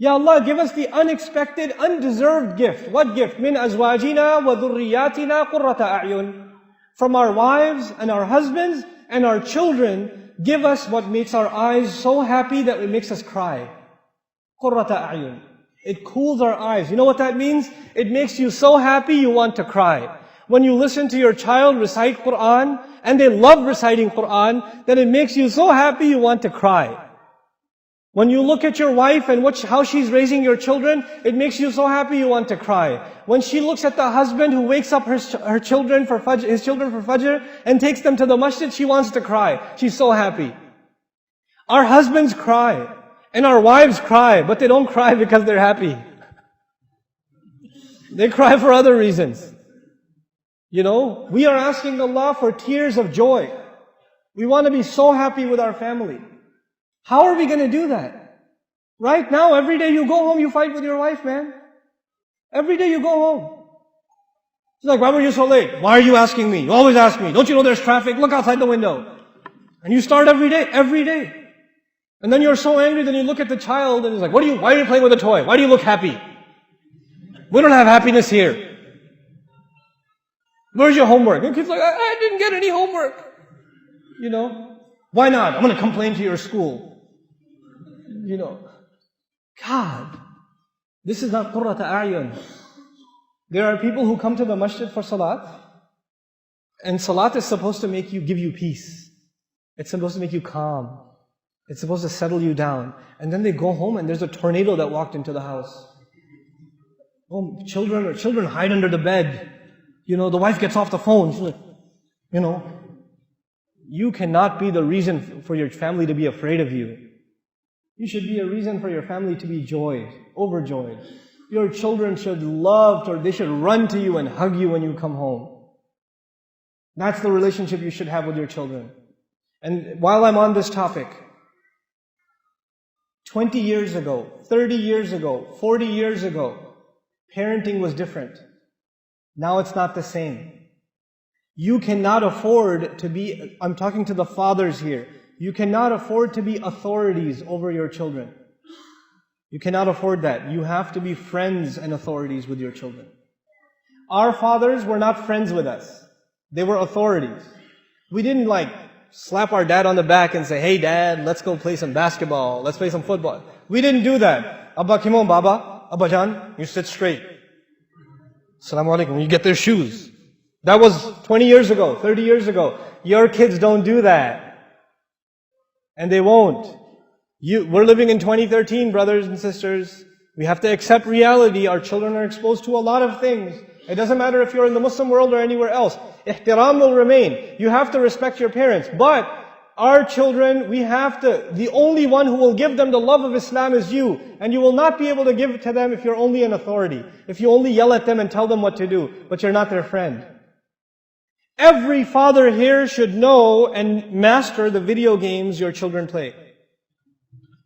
Ya Allah, give us the unexpected, undeserved gift. What gift? Min azwajina wa dhurriyatina qurrata a'yun. From our wives and our husbands and our children, give us what makes our eyes so happy that it makes us cry. Qurrata a'yun. It cools our eyes. You know what that means? It makes you so happy you want to cry. When you listen to your child recite Quran, and they love reciting Quran, then it makes you so happy you want to cry. When you look at your wife and how she's raising your children, it makes you so happy you want to cry. When she looks at the husband who wakes up his children for Fajr and takes them to the masjid, she wants to cry. She's so happy. Our husbands cry and our wives cry, but they don't cry because they're happy. They cry for other reasons. You know, we are asking Allah for tears of joy. We want to be so happy with our family. How are we going to do that? Right now, every day you go home, you fight with your wife, man. Every day you go home. She's like, why were you so late? Why are you asking me? You always ask me. Don't you know there's traffic? Look outside the window. And you start every day. And then you're so angry, then you look at the child and he's like, why are you playing with a toy? Why do you look happy? We don't have happiness here. Where's your homework? And the kid's like, I didn't get any homework. You know, why not? I'm going to complain to your school. You know, God, this is not qurrata a'yun. There are people who come to the masjid for salat, and salat is supposed to give you peace. It's supposed to make you calm. It's supposed to settle you down. And then they go home and there's a tornado that walked into the house. Oh, children hide under the bed. You know, the wife gets off the phone. She's like, you know, you cannot be the reason for your family to be afraid of you. You should be a reason for your family to be overjoyed. Your children should they should run to you and hug you when you come home. That's the relationship you should have with your children. And while I'm on this topic, 20 years ago, 30 years ago, 40 years ago, parenting was different. Now it's not the same. You cannot afford to be, I'm talking to the fathers here, you cannot afford to be authorities over your children. You cannot afford that. You have to be friends and authorities with your children. Our fathers were not friends with us. They were authorities. We didn't slap our dad on the back and say, hey dad, let's go play some basketball, let's play some football. We didn't do that. Abba Kimon Baba, Abba Jan, you sit straight. Assalamu alaikum. You get their shoes. That was 20 years ago, 30 years ago. Your kids don't do that. And they won't. We're living in 2013, brothers and sisters. We have to accept reality. Our children are exposed to a lot of things. It doesn't matter if you're in the Muslim world or anywhere else. Ihtiram will remain. You have to respect your parents. But our children, the only one who will give them the love of Islam is you. And you will not be able to give it to them if you're only an authority. If you only yell at them and tell them what to do, but you're not their friend. Every father here should know and master the video games your children play.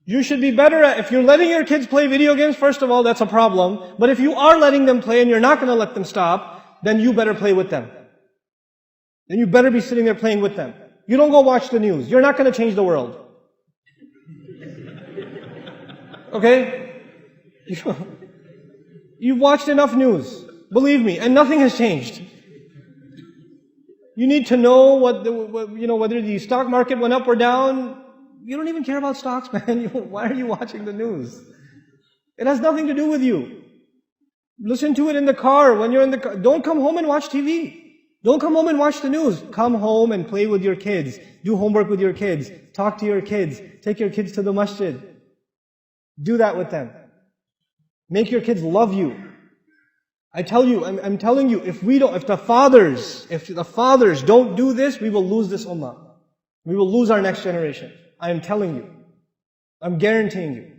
You should be better if you're letting your kids play video games, first of all, that's a problem. But if you are letting them play and you're not going to let them stop, then you better play with them. Then you better be sitting there playing with them. You don't go watch the news. You're not going to change the world. Okay? You've watched enough news. Believe me, and nothing has changed. You need to know whether the stock market went up or down. You don't even care about stocks, man. Why are you watching the news? It has nothing to do with you. Listen to it in the car, when you're in the car. Don't come home and watch TV. Don't come home and watch the news. Come home and play with your kids. Do homework with your kids. Talk to your kids. Take your kids to the masjid. Do that with them. Make your kids love you. I tell you, I'm telling you, if the fathers don't do this, we will lose this ummah. We will lose our next generation. I am telling you. I'm guaranteeing you.